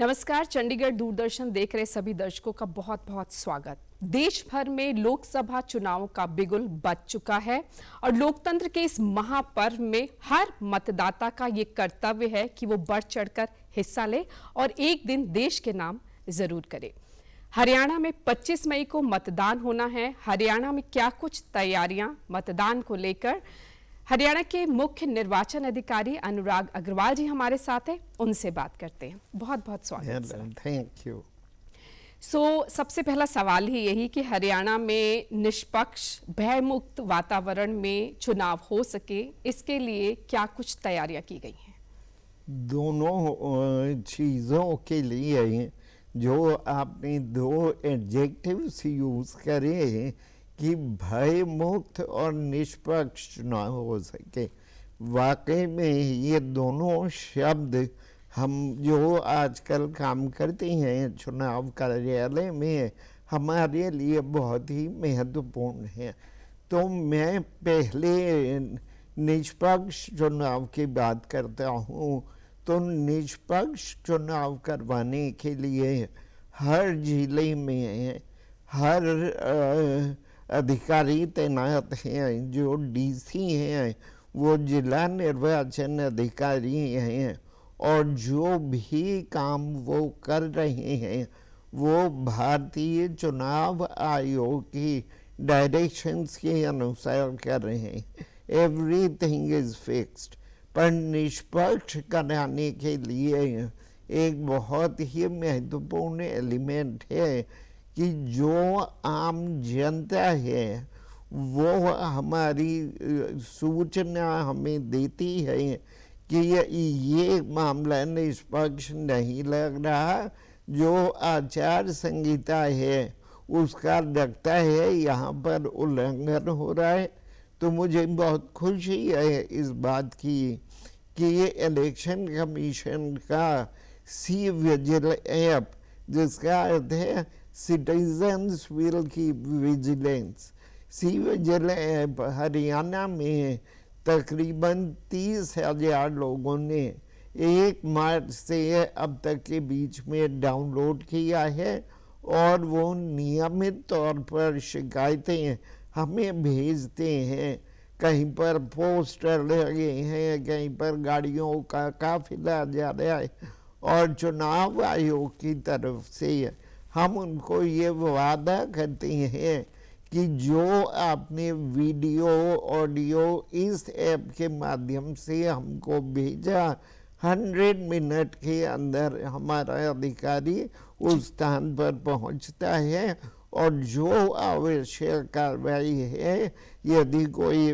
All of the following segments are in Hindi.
नमस्कार। चंडीगढ़ दूरदर्शन देख रहे सभी दर्शकों का बहुत बहुत स्वागत। देश भर में लोकसभा चुनाव का बिगुल बज चुका है और लोकतंत्र के इस महापर्व में हर मतदाता का ये कर्तव्य है कि वो बढ़ चढ़कर हिस्सा ले और एक दिन देश के नाम जरूर करे। हरियाणा में 25 मई को मतदान होना है। हरियाणा में क्या कुछ तैयारियां मतदान को लेकर, हरियाणा के मुख्य निर्वाचन अधिकारी अनुराग अग्रवाल जी हमारे साथ हैं, उनसे बात करते हैं। बहुत बहुत स्वागत सर। Thank you. सबसे पहला सवाल ही यही कि हरियाणा में निष्पक्ष भयमुक्त वातावरण में चुनाव हो सके, इसके लिए क्या कुछ तैयारियां की गई हैं? दोनों चीज़ों के लिए जो आपने दो एडजेक्टिव्स यूज़ करे कि भय मुक्त और निष्पक्ष चुनाव हो सके, वाकई में ये दोनों शब्द हम जो आजकल काम करते हैं चुनाव कार्यालय में, हमारे लिए बहुत ही महत्वपूर्ण है। तो मैं पहले निष्पक्ष चुनाव की बात करता हूँ। तो निष्पक्ष चुनाव करवाने के लिए हर जिले में हर अधिकारी तैनात हैं। जो डीसी हैं वो जिला निर्वाचन अधिकारी हैं और जो भी काम वो कर रहे हैं वो भारतीय चुनाव आयोग की डायरेक्शंस के अनुसार कर रहे हैं। Everything is fixed. पर निष्पक्ष कराने के लिए एक बहुत ही महत्वपूर्ण एलिमेंट है कि जो आम जनता है वो हमारी सूचना हमें देती है कि ये मामला निष्पक्ष नहीं लग रहा, जो आचार संहिता है उसका लगता है यहाँ पर उल्लंघन हो रहा है। तो मुझे बहुत खुशी है इस बात की कि ये इलेक्शन कमीशन का सी विजिल ऐप, जिसका अर्थ है citizens will keep vigilance, C vigil app Haryana में तकरीबन 30,000 लोगों ने 1 मार्च से अब तक के बीच में डाउनलोड किया है और वो नियमित तौर पर शिकायतें हमें भेजते हैं। कहीं पर पोस्टर लगे हैं, कहीं पर गाड़ियों का काफिला जा रहा है और चुनाव आयोग की तरफ से हम उनको ये वादा करते हैं कि जो आपने वीडियो ऑडियो इस ऐप के माध्यम से हमको भेजा, 100 मिनट के अंदर हमारा अधिकारी उस स्थान पर पहुंचता है और जो आवश्यक कार्रवाई है, यदि कोई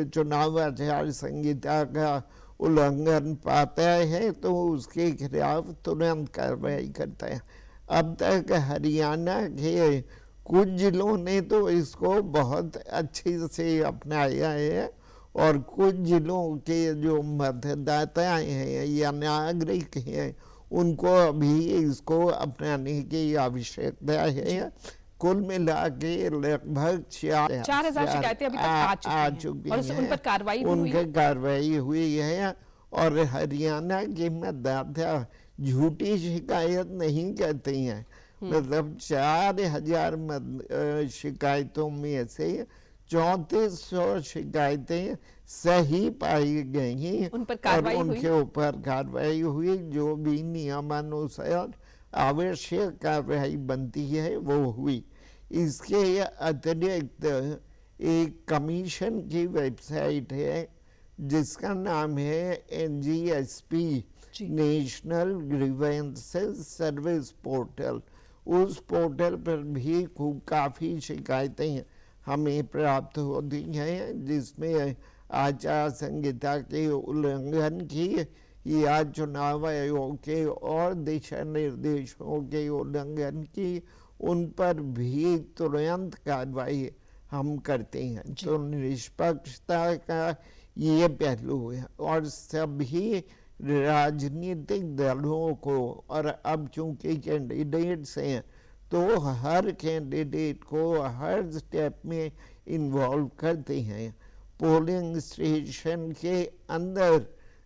चुनाव आचार संहिता का उल्लंघन पाता है तो उसके खिलाफ तुरंत कार्रवाई करता है। अब तक हरियाणा के कुछ जिलों ने तो इसको बहुत अच्छे से अपनाया है और कुछ जिलों के जो मतदाता हैं या नागरिक हैं उनको अभी इसको अपनाने की आवश्यकता है। कुल मिला के लगभग 4,000 शिकायतें अभी तक आ चुकी हैं और उन पर कार्रवाई हुई है। और हरियाणा के मतदाता झूठी शिकायत नहीं करते हैं। मतलब 4,000 शिकायतों में से 3400 शिकायतें सही पाई गई और उनके ऊपर कार्रवाई हुई। जो भी नियमानुसार आवश्यक कार्रवाई बनती है वो हुई। इसके अतिरिक्त एक कमीशन की वेबसाइट है जिसका नाम है NGSP, national grievances service portal. उस पोर्टल पर भी काफ़ी शिकायतें हमें प्राप्त होती हैं जिसमें आचार संहिता के उल्लंघन की या चुनाव आयोग के और दिशा निर्देशों के उल्लंघन की, उन पर भी तुरंत कार्रवाई हम करते हैं। तो निष्पक्षता का ये पहलू है और सभी राजनीतिक दलों को, और अब चूंकि कैंडिडेट्स हैं तो हर कैंडिडेट को हर स्टेप में इन्वॉल्व करते हैं। पोलिंग स्टेशन के अंदर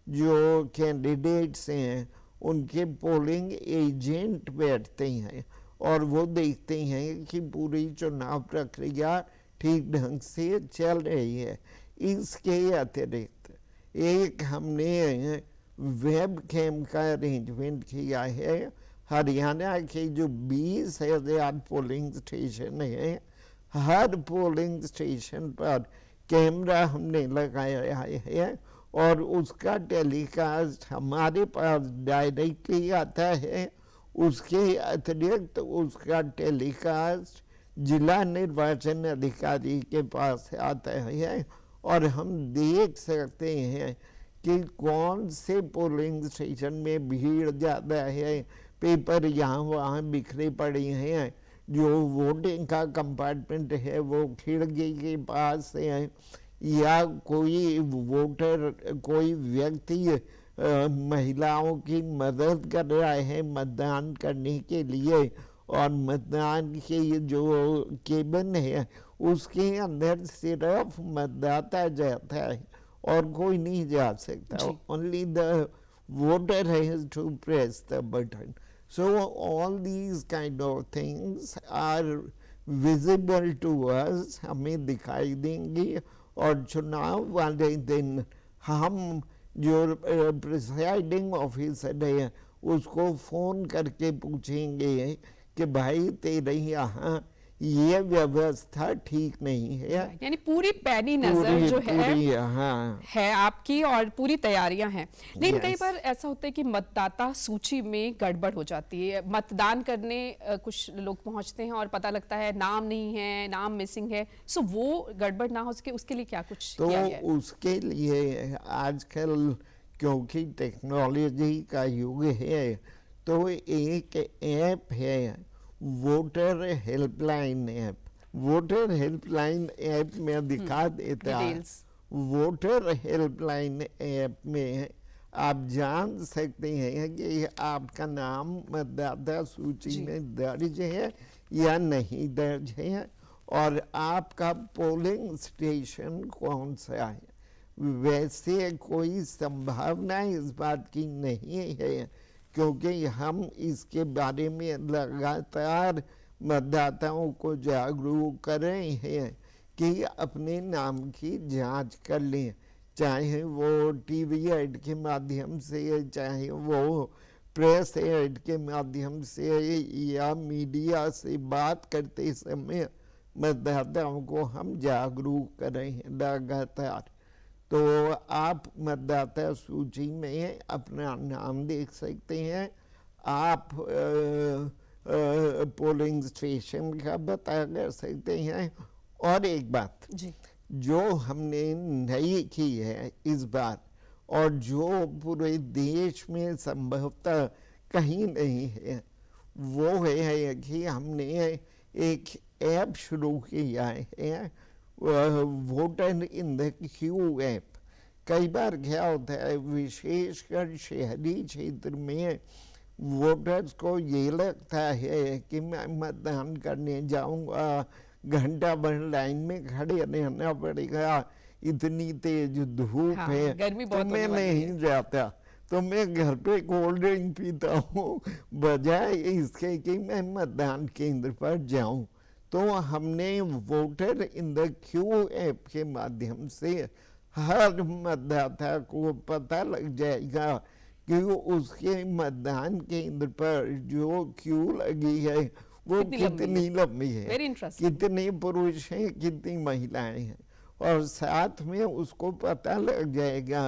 जो कैंडिडेट्स हैं उनके पोलिंग एजेंट बैठते हैं और वो देखते हैं कि पूरी चुनाव प्रक्रिया ठीक ढंग से चल रही है। इसके अतिरिक्त एक हमने वेब कैम का अरेंजमेंट किया है। हरियाणा के जो 20,000 पोलिंग स्टेशन है, हर पोलिंग स्टेशन पर कैमरा हमने लगाया है और उसका टेलीकास्ट हमारे पास डायरेक्टली आता है। उसके अतिरिक्त उसका टेलीकास्ट जिला निर्वाचन अधिकारी के पास आता है और हम देख सकते हैं कि कौन से पोलिंग स्टेशन में भीड़ ज़्यादा है। पेपर यहाँ वहाँ बिखरे पड़े हैं, जो वोटिंग का कंपार्टमेंट है वो खिड़की के पास है, या कोई वोटर कोई व्यक्ति महिलाओं की मदद कर रहा है मतदान करने के लिए और मतदान के जो केबिन है उसके अंदर सिर्फ मतदाता जाता है और कोई नहीं जा सकता। Only the voter has to press the button. So all these kind of things are visible to us, हमें दिखाई देंगी और चुनाव वाले दिन हम जो प्रिसाइडिंग ऑफिसर है उसको फ़ोन करके पूछेंगे कि भाई तेरे यहाँ ये व्यवस्था ठीक नहीं है। यानी पूरी पैनी नजर जो है हाँ है आपकी और पूरी तैयारियां हैं। लेकिन कई बार ऐसा होता है कि मतदाता सूची में गड़बड़ हो जाती है। मतदान करने कुछ लोग पहुंचते हैं और पता लगता है नाम नहीं है, नाम मिसिंग है। सो वो गड़बड़ ना हो सके उसके लिए क्या कुछ तो किया गया है? उसके लिए आजकल क्योंकि टेक्नोलॉजी का युग है तो एक ऐप है voter helpline app. Voter helpline app में दिखा देता है। वोटर हेल्पलाइन ऐप में आप जान सकते हैं कि आपका नाम मतदाता सूची में दर्ज है या नहीं दर्ज है और आपका पोलिंग स्टेशन कौन सा है। वैसे कोई संभावना इस बात की नहीं है क्योंकि हम इसके बारे में लगातार मतदाताओं को जागरूक कर रहे हैं कि अपने नाम की जांच कर लें, चाहे वो टीवी ऐड के माध्यम से, चाहे वो प्रेस ऐड के माध्यम से या मीडिया से बात करते समय मतदाताओं को हम जागरूक कर रहे हैं लगातार। तो आप मतदाता सूची में अपना नाम देख सकते हैं। आप पोलिंग स्टेशन का पता कर सकते हैं। और एक बात जो हमने नई की है इस बार और जो पूरे देश में संभवतः कहीं नहीं है, वो है कि हमने एक ऐप शुरू किया है voter in the Q app. कई बार क्या होता है विशेषकर शहरी क्षेत्र में वोटर्स को ये लगता है कि मैं मतदान करने जाऊंगा, घंटा भर लाइन में खड़े रहना पड़ेगा, इतनी तेज धूप है, गर्मी बहुत तो मैं नहीं जाता, तो मैं घर पे कोल्ड ड्रिंक पीता हूँ बजाय इसके कि मैं मतदान केंद्र पर जाऊं। तो हमने voter in the Q app के माध्यम से हर मतदाता को पता लग जाएगा कि उसके मतदान केंद्र पर जो क्यू लगी है वो कितनी लंबी है, कितने पुरुष हैं, कितनी महिलाएं हैं, और साथ में उसको पता लग जाएगा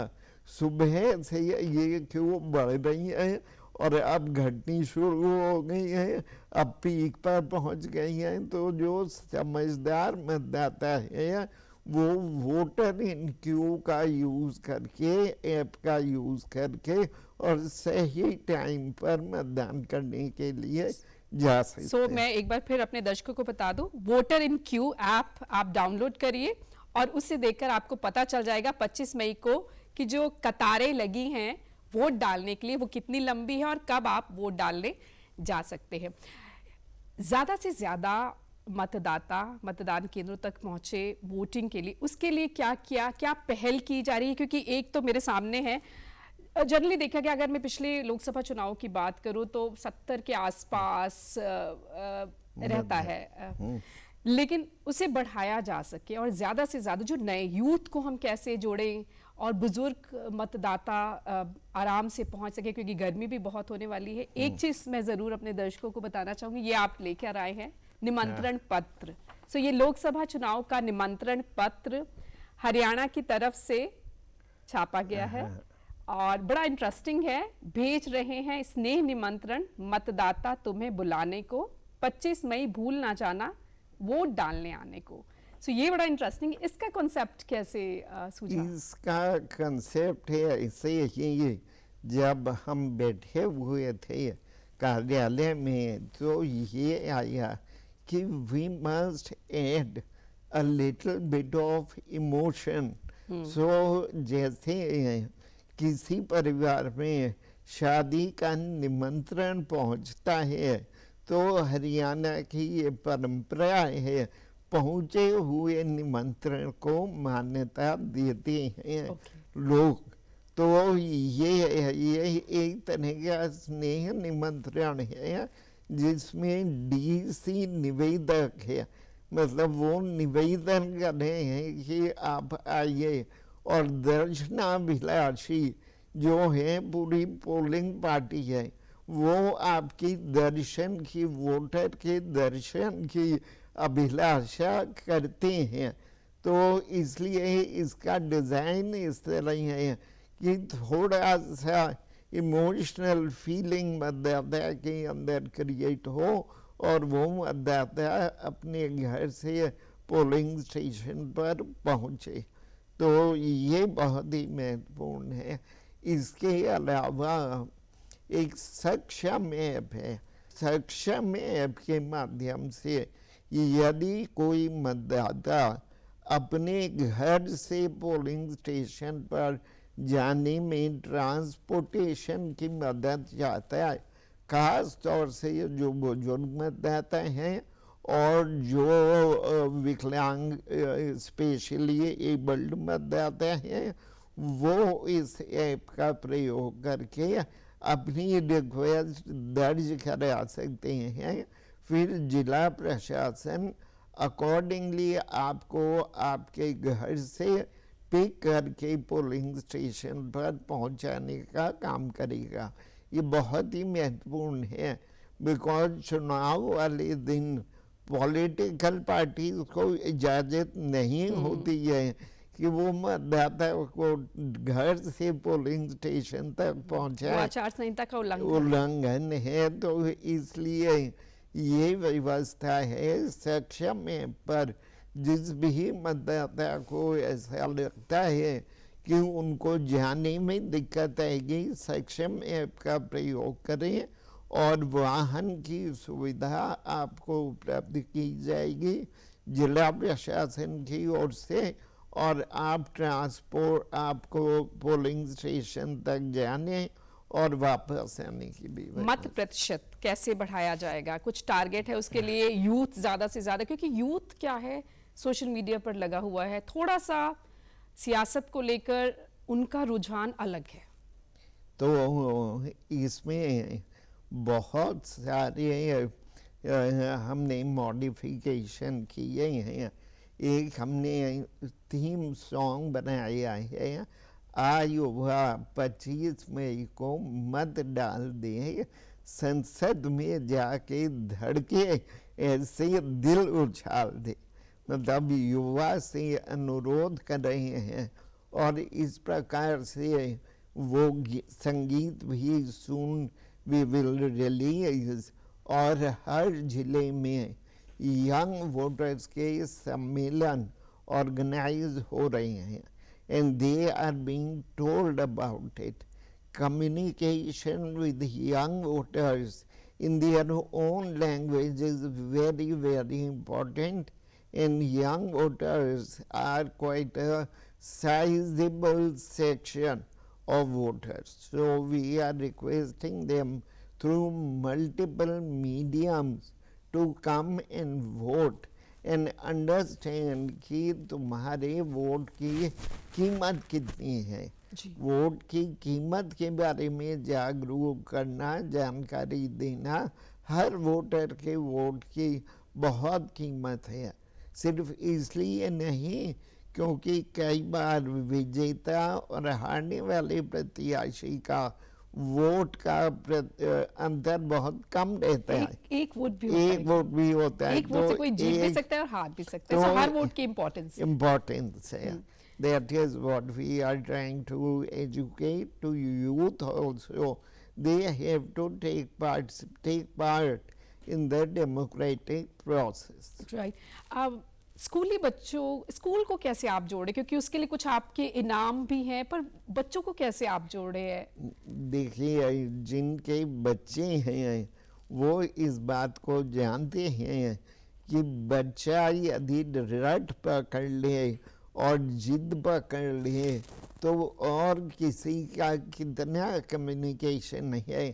सुबह से ये क्यू बढ़ रही है और अब घटनी शुरू हो गई है, अब पीक पर पहुंच गई है। तो जो समझदार मतदाता है वो वोटर इन क्यू का यूज करके, ऐप का यूज करके और सही टाइम पर मतदान करने के लिए जा सकते हैं। मैं एक बार फिर अपने दर्शकों को बता दूं, वोटर इन क्यू ऐप आप डाउनलोड करिए और उससे देखकर आपको पता चल जाएगा 25 मई को कि जो कतारें लगी हैं वोट डालने के लिए वो कितनी लंबी है और कब आप वोट डालने जा सकते हैं। ज्यादा से ज्यादा मतदाता मतदान केंद्रों तक पहुंचे वोटिंग के लिए, उसके लिए क्या पहल की जा रही है? क्योंकि एक तो मेरे सामने है जनरली देखा गया, अगर मैं पिछले लोकसभा चुनाव की बात करूं तो 70 के आसपास रहता है, लेकिन उसे बढ़ाया जा सके और ज्यादा से ज्यादा जो नए यूथ को हम कैसे जोड़ें और बुजुर्ग मतदाता आराम से पहुंच सके, क्योंकि गर्मी भी बहुत होने वाली है। एक चीज मैं जरूर अपने दर्शकों को बताना चाहूंगी, ये आप लेकर आए हैं निमंत्रण पत्र। सो ये लोकसभा चुनाव का निमंत्रण पत्र हरियाणा की तरफ से छापा गया है और बड़ा इंटरेस्टिंग है। भेज रहे हैं स्नेह निमंत्रण मतदाता तुम्हें बुलाने को, 25 मई भूल ना जाना वोट डालने आने को। सो ये बड़ा इंटरेस्टिंग। इसका कॉन्सेप्ट कैसे सूझा? इसका कंसेप्ट है ऐसे ही, जब हम बैठे हुए थे कार्यालय में तो ये आया कि we must add a little bit of emotion. So जैसे किसी परिवार में शादी का निमंत्रण पहुंचता है तो हरियाणा की ये परंपरा है, पहुंचे हुए निमंत्रण को मान्यता देते हैं लोग। तो ये एक तरह का स्नेह निमंत्रण है जिसमें डीसी निवेदक है, मतलब वो निवेदन कर रहे हैं कि आप आइए, और दर्शनाभिलाषी जो है पूरी पोलिंग पार्टी है वो आपकी दर्शन की, वोटर के दर्शन की अभिलाषा करते हैं। तो इसलिए इसका डिज़ाइन इस तरह है कि थोड़ा सा इमोशनल फीलिंग मतदाता के अंदर क्रिएट हो और वो मतदाता अपने घर से पोलिंग स्टेशन पर पहुँचे। तो ये बहुत ही महत्वपूर्ण है। इसके अलावा एक सक्षम ऐप है। सक्षम ऐप के माध्यम से यदि कोई मतदाता अपने घर से पोलिंग स्टेशन पर जाने में ट्रांसपोर्टेशन की मदद चाहता है, खास तौर से जो बुजुर्ग मतदाता हैं और जो विकलांग स्पेशली एबल्ड मतदाता हैं, वो इस ऐप का प्रयोग करके अपनी रिक्वेस्ट दर्ज करा सकते हैं। फिर जिला प्रशासन अकॉर्डिंगली आपको आपके घर से पिक करके पोलिंग स्टेशन पर पहुंचाने का काम करेगा। ये बहुत ही महत्वपूर्ण है, बिकॉज चुनाव वाले दिन पॉलिटिकल पार्टीज को इजाज़त नहीं होती है कि वो मतदाता को घर से पोलिंग स्टेशन तक पहुंचाए। आचार संहिता का उल्लंघन है। तो इसलिए ये व्यवस्था है सक्षम ऐप पर। जिस भी मतदाता को ऐसा लगता है कि उनको जाने में दिक्कत आएगी, सक्षम ऐप का प्रयोग करें और वाहन की सुविधा आपको उपलब्ध की जाएगी जिला प्रशासन की ओर से, और आप ट्रांसपोर्ट आपको पोलिंग स्टेशन तक जाने और वापस आने की भी। मत प्रतिशत कैसे बढ़ाया जाएगा? कुछ टारगेट है उसके लिए? यूथ ज्यादा से ज्यादा, क्योंकि यूथ क्या है सोशल मीडिया पर लगा हुआ है, थोड़ा सा सियासत को लेकर उनका रुझान अलग है। तो इसमें बहुत सारे हमने मॉडिफिकेशन किए हैं। एक हमने थीम सॉन्ग बनाया है, आयुवा 25 मई को मत डाल दे, संसद में जाके धड़के ऐसे दिल उछाल दे। मतलब युवा से अनुरोध कर रहे हैं और इस प्रकार से वो संगीत भी सुन वी विल रिलीज, और हर जिले में यंग वोटर्स के सम्मेलन ऑर्गेनाइज हो रहे हैं and they are being told about it. Communication with young voters in their own language is very, very important, and young voters are quite a sizable section of voters. So we are requesting them through multiple mediums to come and vote and understand कि तुम्हारे वोट की कीमत कितनी है। जी। वोट की कीमत के बारे में जागरूक करना, जानकारी देना। हर वोटर के वोट की बहुत कीमत है, सिर्फ इसलिए नहीं क्योंकि कई बार विजेता और हारने वाले प्रत्याशी का वोट का अंतर बहुत कम रहता है। एक वोट भी होता है एक वोट भी होता है, एक वोट से कोई जीत भी एक सकता है और हार भी सकता तो है, सो हर वोट की इम्पोर्टेंस है। importance है। That is what we are trying to educate to youth also. They have to take part in the democratic process. Right. अब स्कूली बच्चों, स्कूल को कैसे आप जोड़े, क्योंकि उसके लिए कुछ आपके इनाम भी हैं, पर बच्चों को कैसे आप जोड़े हैं? देखिए, जिनके बच्चे हैं वो इस बात को जानते हैं कि बच्चा यदि रट पकड़ ले और जिद पकड़ ले तो और किसी का कितना कम्युनिकेशन है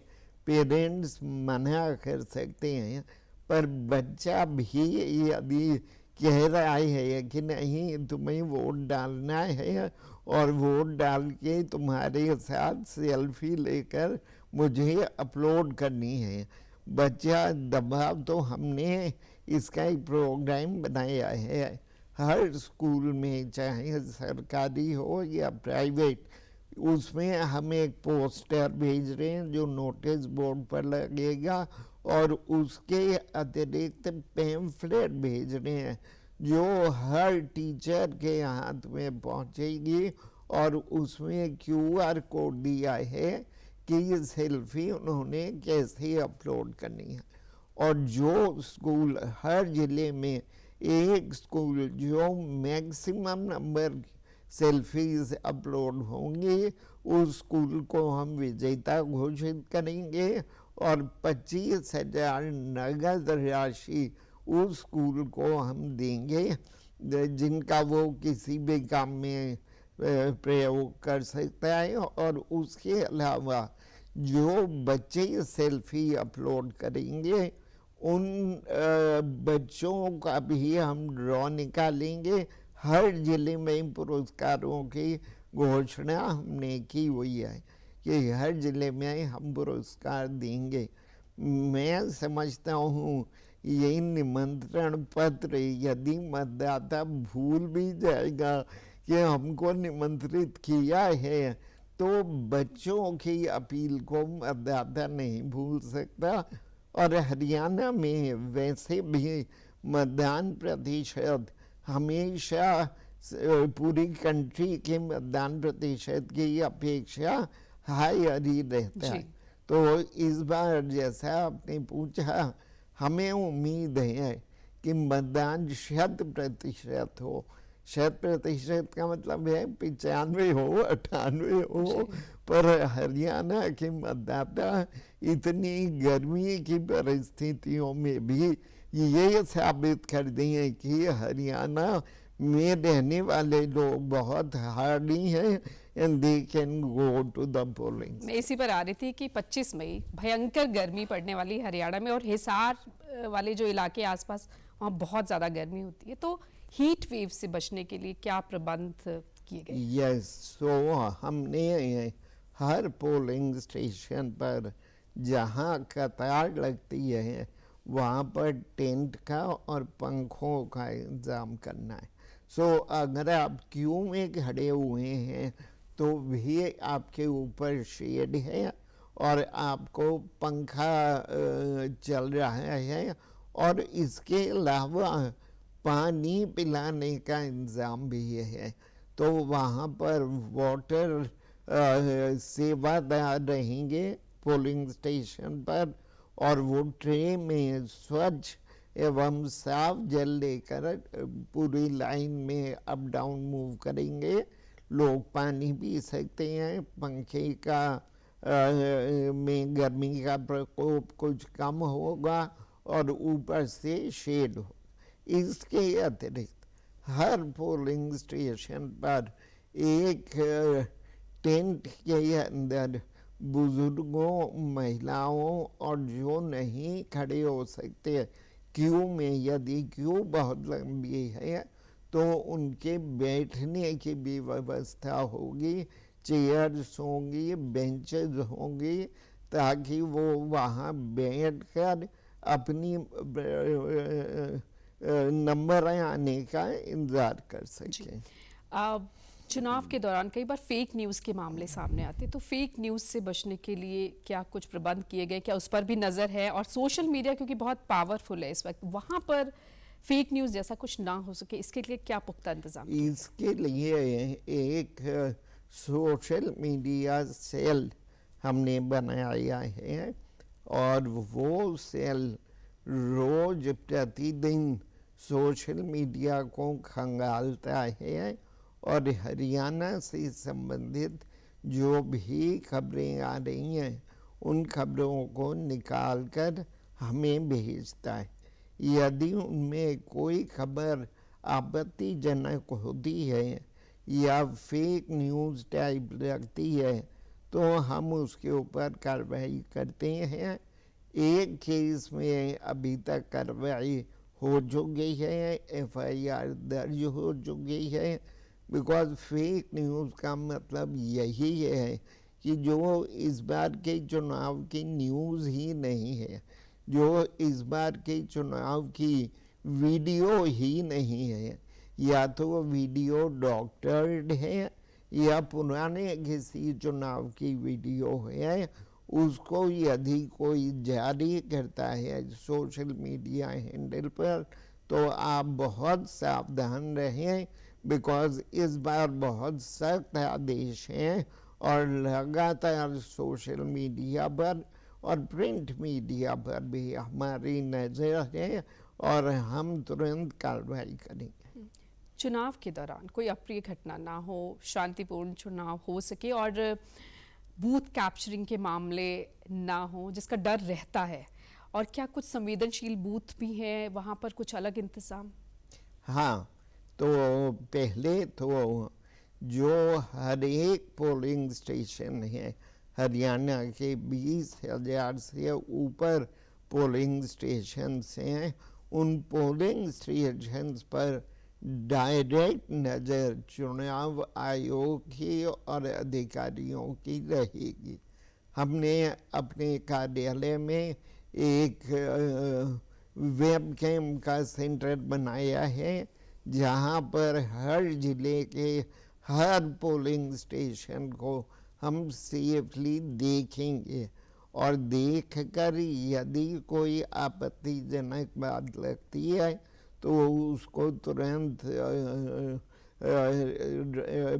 पेरेंट्स मना कर सकते हैं, पर बच्चा भी यदि कह रहा है कि नहीं तुम्हें वोट डालना है और वोट डाल के तुम्हारे साथ सेल्फी लेकर मुझे अपलोड करनी है, बच्चा दबाव, तो हमने इसका एक प्रोग्राम बनाया है हर स्कूल में, चाहे सरकारी हो या प्राइवेट। उसमें हम एक पोस्टर भेज रहे हैं जो नोटिस बोर्ड पर लगेगा और उसके अतिरिक्त पैम्फलेट भेज रहे हैं जो हर टीचर के हाथ में पहुंचेगी और उसमें QR कोड दिया है कि ये सेल्फी उन्होंने कैसे अपलोड करनी है। और जो स्कूल, हर जिले में एक स्कूल जो मैक्सिमम नंबर सेल्फीज अपलोड होंगे उस स्कूल को हम विजेता घोषित करेंगे और 25,000 नगद राशि उस स्कूल को हम देंगे जिनका वो किसी भी काम में प्रयोग कर सकता है। और उसके अलावा जो बच्चे सेल्फी अपलोड करेंगे उन बच्चों का भी हम ड्रॉ निकालेंगे। हर जिले में पुरस्कारों की घोषणा हमने की हुई है कि हर जिले में हम पुरस्कार देंगे। मैं समझता हूँ ये निमंत्रण पत्र यदि मतदाता भूल भी जाएगा कि हमको निमंत्रित किया है तो बच्चों की अपील को मतदाता नहीं भूल सकता। और हरियाणा में वैसे भी मतदान प्रतिशत हमेशा पूरी कंट्री के मतदान प्रतिशत की अपेक्षा हायर ही रहता है। तो इस बार जैसा आपने पूछा, हमें उम्मीद है कि मतदान 100% हो। 100% का मतलब है 95 हो, 98 हो, पर हरियाणा के मतदाता इतनी गर्मी की परिस्थितियों में भी ये साबित कर दिए कि हरियाणा में रहने वाले लोग बहुत हार्डी हैं and they can go to the polling. मैं इसी पर आ रही थी कि 25 मई भयंकर गर्मी पड़ने वाली हरियाणा में, और हिसार वाले जो इलाके आसपास वहाँ बहुत ज़्यादा गर्मी होती है, तो हीट वेव से बचने के लिए क्या प्रबंध किए गए? यस, सो हमने हर पोलिंग स्टेशन पर जहाँ कतार लगती है वहाँ पर टेंट का और पंखों का इंतज़ाम करना है। सो अगर आप क्यू में खड़े हुए हैं तो भी आपके ऊपर शेड है और आपको पंखा चल रहा है और इसके अलावा पानी पिलाने का इंतज़ाम भी है। तो वहाँ पर वाटर सेवादार रहेंगे पोलिंग स्टेशन पर और वो ट्रे में स्वच्छ एवं साफ जल लेकर पूरी लाइन में अप डाउन मूव करेंगे। लोग पानी पी सकते हैं, पंखे का में गर्मी का प्रकोप कुछ कम होगा और ऊपर से शेड हो। इसके अतिरिक्त हर पोलिंग स्टेशन पर एक टेंट के अंदर बुजुर्गों, महिलाओं और जो नहीं खड़े हो सकते क्यू में, यदि क्यू बहुत लंबी है तो उनके बैठने की भी व्यवस्था होगी चेयर्स होंगी, बेंचेस होंगी, ताकि वो वहाँ बैठकर अपनी नंबर आने का इंतजार कर सकें। चुनाव के दौरान कई बार फेक न्यूज़ के मामले सामने आते हैं, तो फेक न्यूज़ से बचने के लिए क्या कुछ प्रबंध किए गए, क्या उस पर भी नज़र है? और सोशल मीडिया क्योंकि बहुत पावरफुल है इस वक्त, वहाँ पर फेक न्यूज़ जैसा कुछ ना हो सके, इसके लिए क्या पुख्ता इंतजाम किए? इसके लिए एक सोशल मीडिया सेल हमने बनाया है, और वो सेल रोज प्रतिदिन सोशल मीडिया को खंगालता है और हरियाणा से संबंधित जो भी खबरें आ रही हैं उन खबरों को निकालकर हमें भेजता है। यदि उनमें कोई खबर आपत्तिजनक होती है या फेक न्यूज़ टाइप लगती है तो हम उसके ऊपर कार्रवाई करते हैं। एक केस में अभी तक कार्रवाई हो चुकी है, एफआईआर दर्ज हो चुकी है, बिकॉज फेक न्यूज़ का मतलब यही है कि जो इस बार के चुनाव की न्यूज़ ही नहीं है, जो इस बार के चुनाव की वीडियो ही नहीं है, या तो वो वीडियो डॉक्टर्ड है या पुराने किसी चुनाव की वीडियो है, उसको यदि कोई जारी करता है सोशल मीडिया हैंडल पर तो आप बहुत सावधान रहें, बिकॉज इस बार बहुत सख्त आदेश हैं और लगातार सोशल मीडिया पर और प्रिंट मीडिया पर भी हमारी नज़र है और हम तुरंत कार्रवाई करेंगे। चुनाव के दौरान कोई अप्रिय घटना ना हो, शांतिपूर्ण चुनाव हो सके और बूथ कैप्चरिंग के मामले ना हो, जिसका डर रहता है, और क्या कुछ संवेदनशील बूथ भी हैं, वहाँ पर कुछ अलग इंतजाम? हाँ, तो पहले तो जो हर एक पोलिंग स्टेशन है हरियाणा के 20,000 से ऊपर पोलिंग स्टेशन हैं, उन पोलिंग स्टेशन पर डायरेक्ट नज़र चुनाव आयोग की और अधिकारियों की रहेगी। हमने अपने कार्यालय में एक वेब कैम का सेंटर बनाया है जहां पर हर जिले के हर पोलिंग स्टेशन को हम सेफली देखेंगे और देखकर यदि कोई आपत्तिजनक बात लगती है तो उसको तुरंत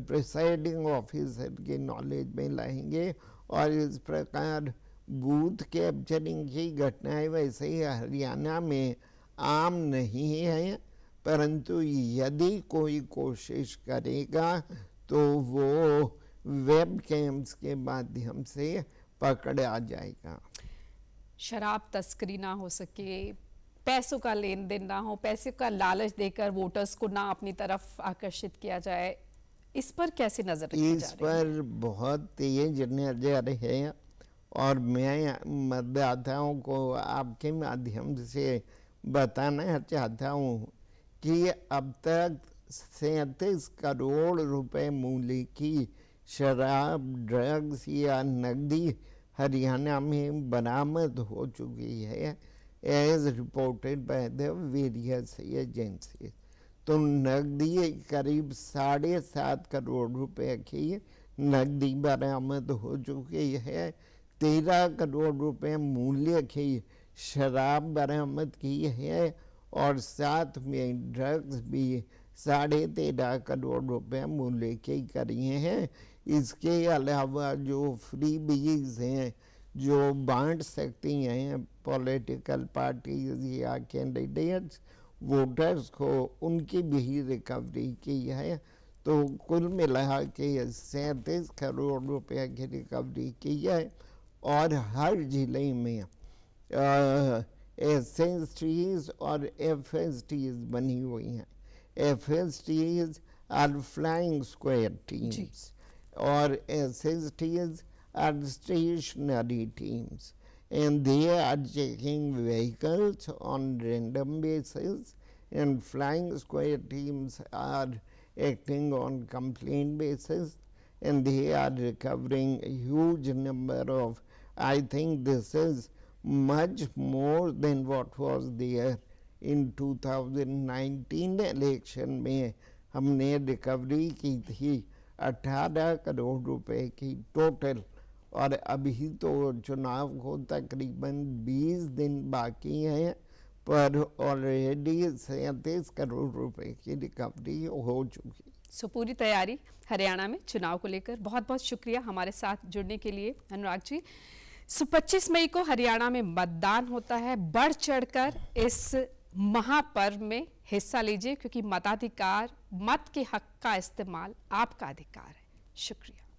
प्रिसाइडिंग ऑफिसर के नॉलेज में लाएंगे। और इस प्रकार बूथ कैप्चरिंग की घटनाएं वैसे ही हरियाणा में आम नहीं है, परंतु यदि कोई कोशिश करेगा तो वो वेब कैम्स के माध्यम से पकड़ा जाएगा। शराब तस्करी ना हो सके, पैसों का लेन देन ना हो, पैसे का लालच देकर वोटर्स को ना अपनी तरफ आकर्षित किया जाए, इस पर कैसे नजर रखी जा रही है? इस पर बहुत तेज नजर है और मैं मतदाताओं को आपके माध्यम से बताना चाहता हूँ कि अब तक 37 करोड़ रुपए मूल्य की शराब, ड्रग्स या नकदी हरियाणा में बरामद हो चुकी है, as reported by the various agencies. तो नकदी करीब 7.5 करोड़ रुपए की नकदी बरामद हो चुकी है, 13 करोड़ रुपए मूल्य की शराब बरामद की है और साथ में ड्रग्स भी 13.5 करोड़ रुपए मूल्य के करिए हैं। इसके अलावा जो फ्री बीज हैं जो बांट सकती हैं पॉलिटिकल पार्टीज या कैंडिडेट्स वोटर्स को, उनकी भी रिकवरी की है। तो कुल मिला के 37 करोड़ रुपए की रिकवरी की है और हर जिले में SSTs और FSTs बनी हुई हैं। FSTs are flying squad teams और SSTs are stationary teams, and they are checking vehicles on random basis, and flying squad teams are acting on complaint basis, and they are recovering a huge number of, I think this is much more than what was there in 2019 election में हमने रिकवरी की थी 18 करोड़ रुपए की टोटल, और अभी तो चुनाव को तकरीबन 20 दिन बाकी हैं, पर ऑलरेडी 37 करोड़ रुपए की रिकवरी हो चुकी। सो पूरी तैयारी हरियाणा में चुनाव को लेकर। बहुत बहुत शुक्रिया हमारे साथ जुड़ने के लिए अनुराग जी। सो 25 मई को हरियाणा में मतदान होता है। बढ़ चढ़कर इस महापर्व में हिस्सा लीजिए, क्योंकि मताधिकार, मत के हक का इस्तेमाल आपका अधिकार है। शुक्रिया।